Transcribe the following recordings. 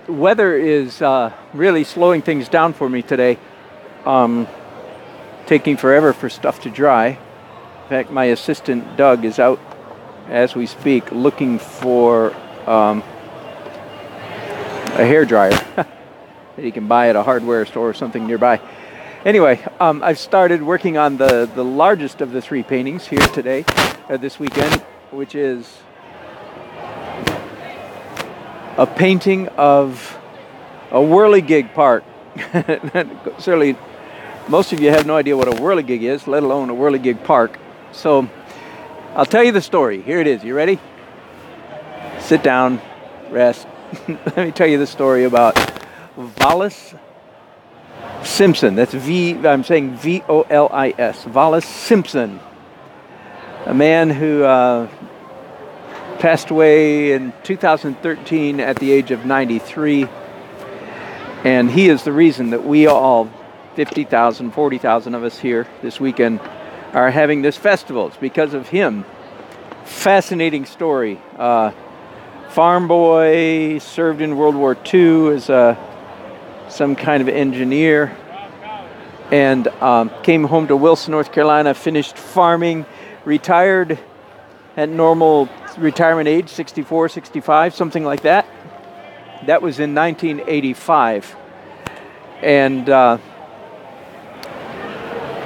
weather is really slowing things down for me today. Taking forever for stuff to dry. In fact, my assistant Doug is out as we speak looking for a hair dryer that he can buy at a hardware store or something nearby. Anyway, I've started working on the largest of the three paintings here today, this weekend, which is a painting of a whirligig park. Certainly, most of you have no idea what a whirligig is, let alone a whirligig park. So, I'll tell you the story. Here it is. You ready? Sit down, rest. Let me tell you the story about Wallace Simpson. That's I'm saying V-O-L-I-S. Wallace Simpson. A man who passed away in 2013 at the age of 93. And he is the reason that we all, 50,000, 40,000 of us here this weekend, are having this festival. It's because of him. Fascinating story. Farm boy, served in World War II as some kind of engineer, and came home to Wilson, North Carolina, finished farming, retired at normal retirement age, 64, 65, something like that. That was in 1985. And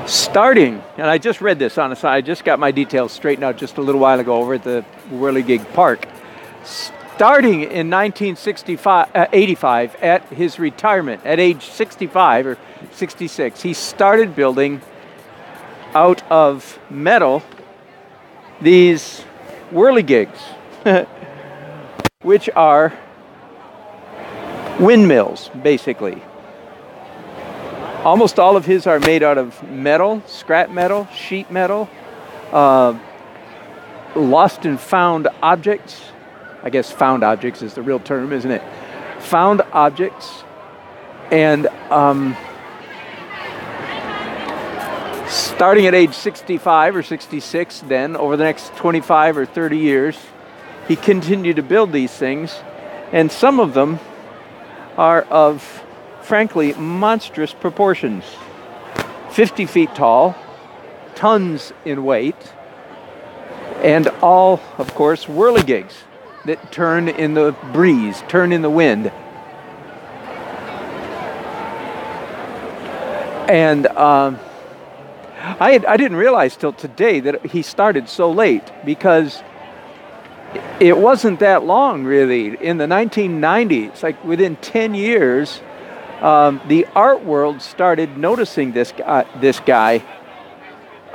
starting, and I just read this on the side, I just got my details straightened out just a little while ago over at the Whirligig Park. Starting in 1985 at his retirement, at age 65 or 66, he started building out of metal these whirligigs, which are windmills, basically. Almost all of his are made out of metal, scrap metal, sheet metal, lost and found objects. I guess found objects is the real term, isn't it? Found objects. And starting at age 65 or 66 then, over the next 25 or 30 years, he continued to build these things. And some of them are of, frankly, monstrous proportions. 50 feet tall, tons in weight, and all, of course, whirligigs that turn in the breeze, turn in the wind. And I didn't realize till today that he started so late, because it wasn't that long, really. In the 1990s, like within 10 years, the art world started noticing this guy.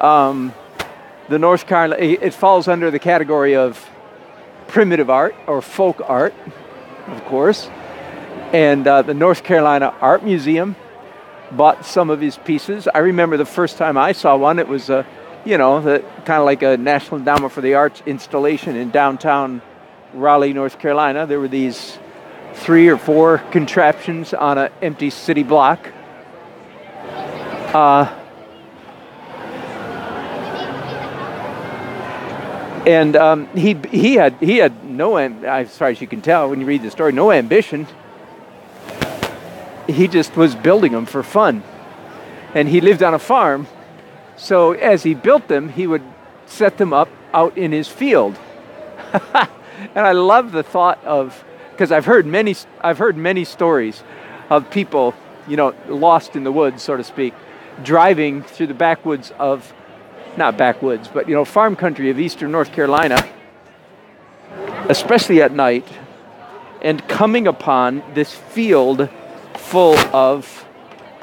The North Carolina, it falls under the category of primitive art or folk art, of course. And the North Carolina Art Museum bought some of his pieces. I remember the first time I saw one, it was kind of like a National Endowment for the Arts installation in downtown Raleigh, North Carolina. There were these 3 or 4 contraptions on an empty city block. And he had no, as far as you can tell when you read the story, no ambition. He just was building them for fun. And he lived on a farm, so as he built them, he would set them up out in his field. And I love the thought of, because I've heard many stories of people, lost in the woods, so to speak, driving through the backwoods of, not backwoods, but farm country of eastern North Carolina, especially at night, and coming upon this field full of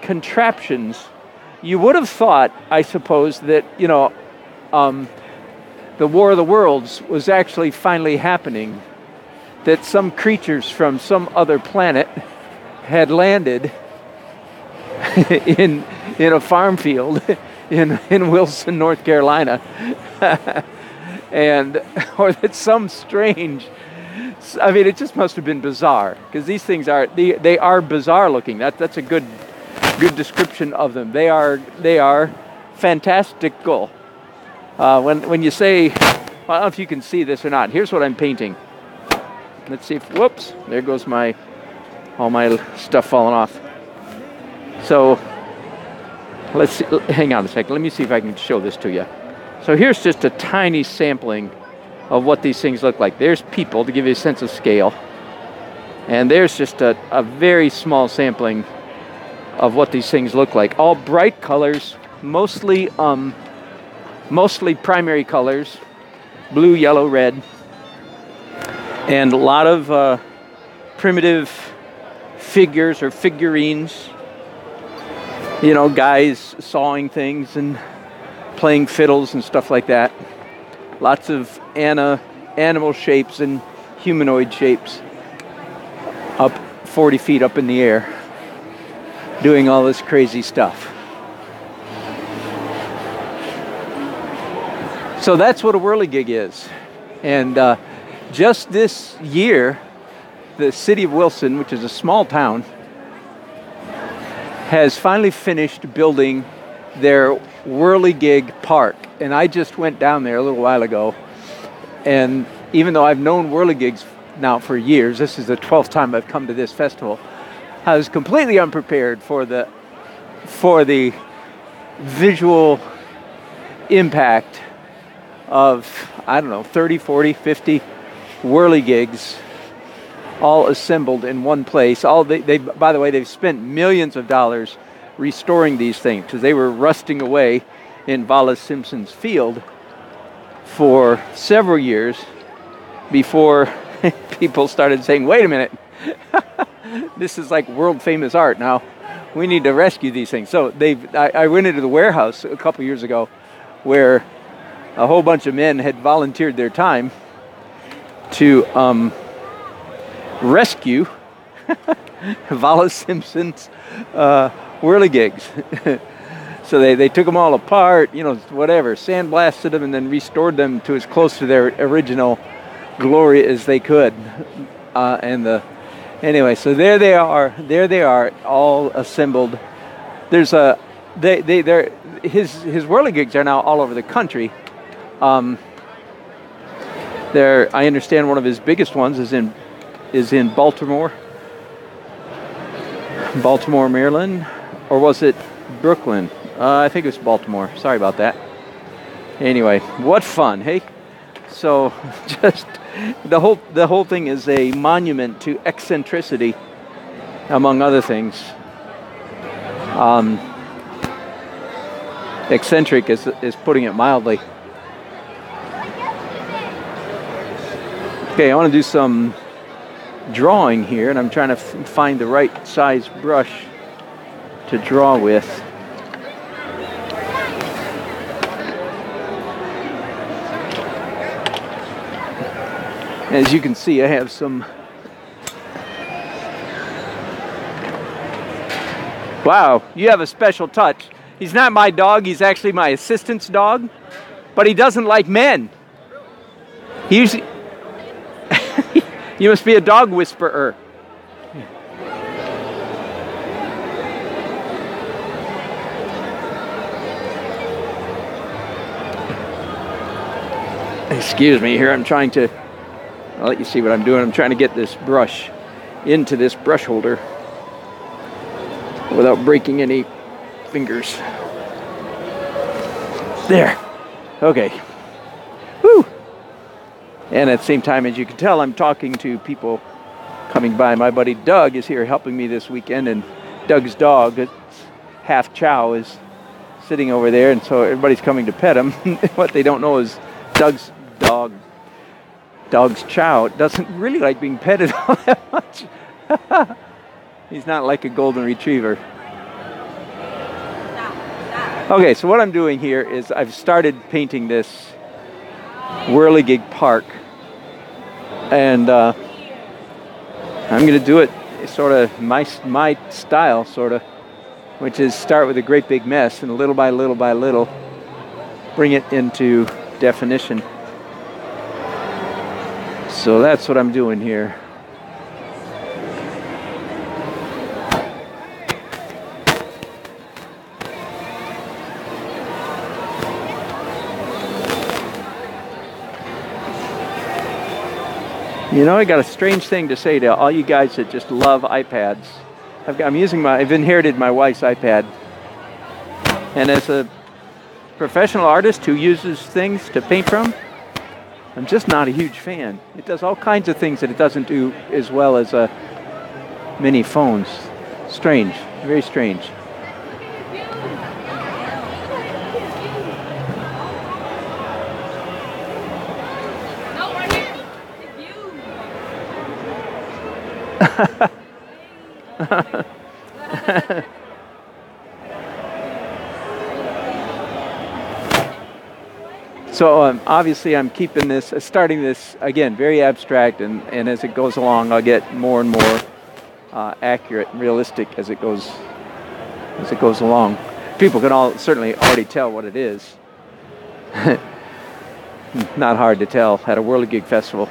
contraptions. You would have thought, I suppose, that the War of the Worlds was actually finally happening, that some creatures from some other planet had landed in a farm field in Wilson, North Carolina, and or that some strange, it just must have been bizarre, because these things they are bizarre looking. That's a good description of them. They are fantastical. When you say, well, I don't know if you can see this or not. Here's what I'm painting. Let's see if, whoops, there goes my all my stuff falling off. So let's see, hang on a second. Let me see if I can show this to you. So here's just a tiny sampling of what these things look like. There's people to give you a sense of scale. And there's just a very small sampling of what these things look like. All bright colors, mostly primary colors, blue, yellow, red, and a lot of primitive figures or figurines. You know, guys sawing things and playing fiddles and stuff like that. Lots of animal shapes and humanoid shapes up 40 feet up in the air, doing all this crazy stuff. So that's what a whirligig is. And just this year, the city of Wilson, which is a small town, has finally finished building their whirligig park. And I just went down there a little while ago. And even though I've known whirligigs now for years, this is the 12th time I've come to this festival, I was completely unprepared for the visual impact of, I don't know, 30, 40, 50 whirligigs all assembled in one place. By the way, they've spent millions of dollars restoring these things because they were rusting away in Wallace Simpson's field for several years before people started saying, wait a minute, this is like world famous art now. We need to rescue these things. So I went into the warehouse a couple years ago where a whole bunch of men had volunteered their time to rescue Wallace Simpson's whirligigs. So they took them all apart, you know, whatever, sandblasted them and then restored them to as close to their original glory as they could. Anyway, so there they are, all assembled. There's his whirligigs are now all over the country. I understand one of his biggest ones is in Baltimore, Maryland, or was it Brooklyn? I think it was Baltimore. Sorry about that. Anyway, what fun, hey? So, just the whole thing is a monument to eccentricity, among other things. Eccentric is putting it mildly. Okay, I want to do some drawing here, and I'm trying to find the right size brush to draw with. As you can see, I have some. Wow, you have a special touch. He's not my dog, he's actually my assistant's dog, but he doesn't like men. He usually... You must be a dog whisperer. Excuse me here, I'll let you see what I'm doing. I'm trying to get this brush into this brush holder without breaking any fingers. There. Okay. Woo! And at the same time, as you can tell, I'm talking to people coming by. My buddy Doug is here helping me this weekend, and Doug's dog, it's half chow, is sitting over there, and so everybody's coming to pet him. What they don't know is Doug's chow doesn't really like being petted all that much. He's not like a golden retriever. Okay, so what I'm doing here is I've started painting this whirligig park, and I'm going to do it sort of my style, sort of, which is start with a great big mess and little by little by little bring it into definition. So that's what I'm doing here. You know, I got a strange thing to say to all you guys that just love iPads. I've inherited my wife's iPad. And as a professional artist who uses things to paint from, I'm just not a huge fan. It does all kinds of things that it doesn't do as well as many phones. Strange, very strange. So obviously I'm keeping this, starting this, again, very abstract, and as it goes along, I'll get more and more accurate and realistic as it goes along. People can all certainly already tell what it is. Not hard to tell at a Whirligig festival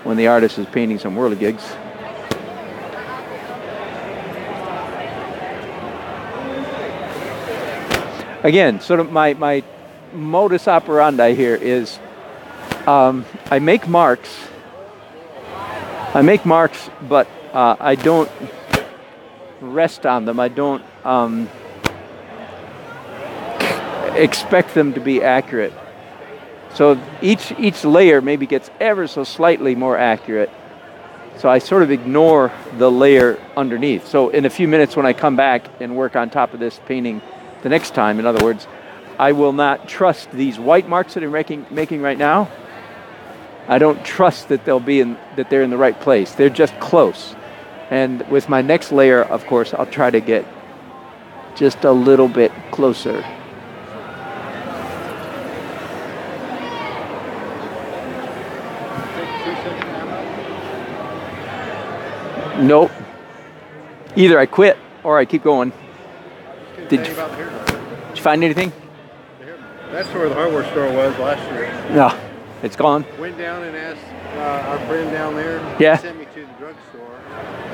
when the artist is painting some Whirligigs. Again, sort of my modus operandi here is I make marks, but I don't rest on them. I don't expect them to be accurate. So each layer maybe gets ever so slightly more accurate. So I sort of ignore the layer underneath. So in a few minutes when I come back and work on top of this painting the next time, in other words, I will not trust these white marks that I'm making right now. I don't trust that they're in the right place. They're just close. And with my next layer, of course, I'll try to get just a little bit closer. Nope. Either I quit or I keep going. Did you find anything? That's where the hardware store was last year. No, it's gone. Went down and asked our friend down there. Yeah. He sent me to the drugstore.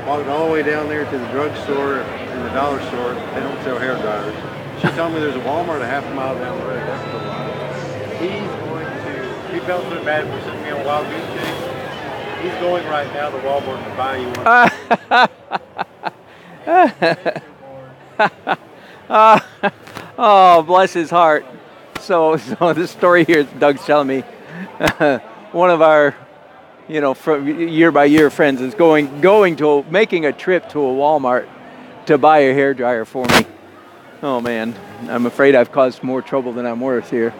Walked all the way down there to the drugstore and the dollar store. They don't sell hair dryers. She told me there's a Walmart a half a mile down the road. That's the line. He felt so bad for sending me on a wild goose chase. He's going right now to Walmart to buy you one. Oh, bless his heart. So this story here, Doug's telling me, one of our, from year by year friends is making a trip to a Walmart to buy a hairdryer for me. Oh man, I'm afraid I've caused more trouble than I'm worth here.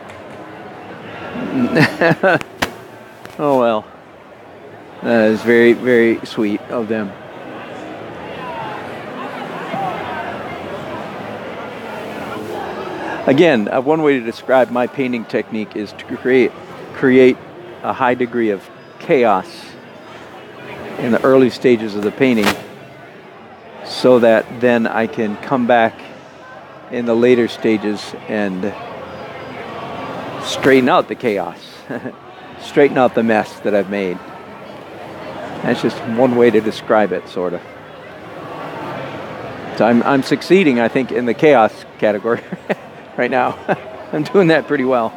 Oh well, that is very, very sweet of them. Again, one way to describe my painting technique is to create a high degree of chaos in the early stages of the painting so that then I can come back in the later stages and straighten out the chaos, straighten out the mess that I've made. That's just one way to describe it, sort of. So I'm succeeding, I think, in the chaos category. Right now. I'm doing that pretty well.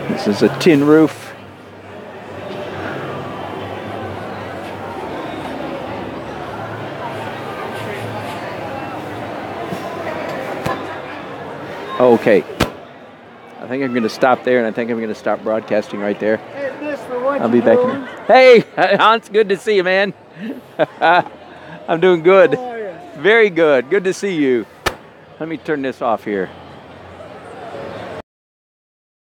This is a tin roof. Okay. I think I'm going to stop there, and I think I'm going to stop broadcasting right there. I'll be back in. Hey, Hans, good to see you, man. I'm doing good. Very good. Good to see you. Let me turn this off here.